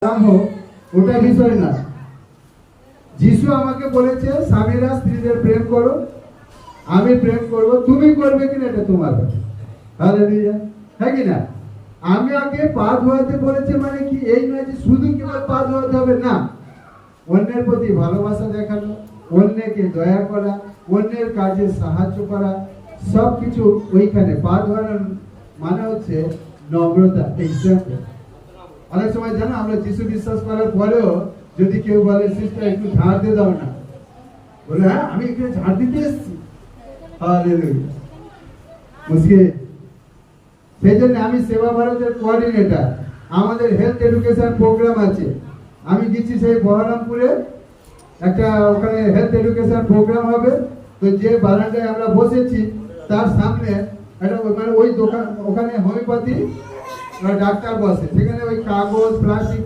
আরাম হোক, ওটা বিষয় না। যিশু আমাকে বলেছে স্বামীরা স্ত্রীদের প্রেম করো, আমি প্রেম করব, তুমি করবে কিনা এটা তোমার ব্যাপার। হালেলুয়া, হ্যাঁ কি না? আমি আগে পা ধোয়াতে বলেছে, মানে কি এই নয় যে শুধু কেবল পা ধোয়াতে হবে, না, অন্যের প্রতি ভালোবাসা দেখানো, অন্যকে দয়া করা, অন্যের কাজে সাহায্য করা, সবকিছু ওইখানে। পা ধোয়ানোর মানে হচ্ছে নম্রতা, এক্সাম্পল। অনেক সময় জানো, আমরা যিশু বিশ্বাস করার পরেও যদি কেউ বলে সিস্টার একটু ঝাড় দিয়ে দাও না, বলে হ্যাঁ আমি এখানে ঝাড় দিতে এসেছি, হালেলুয়া, মুশকিল। সেই জন্য আমি সেবা ভারতের কোঅর্ডিনেটর, আমাদের হেলথ এডুকেশন প্রোগ্রাম আছে। আমি গেছি সেই বহরমপুরে, একটা ওখানে হেলথ এডুকেশন প্রোগ্রাম হবে। তো যে বারান্দায় আমরা বসেছি তার সামনে একটা মানে ওই দোকান, ওখানে হোমিওপ্যাথি ডাক্তার বসে, সেখানে ওই কাগজ প্লাস্টিক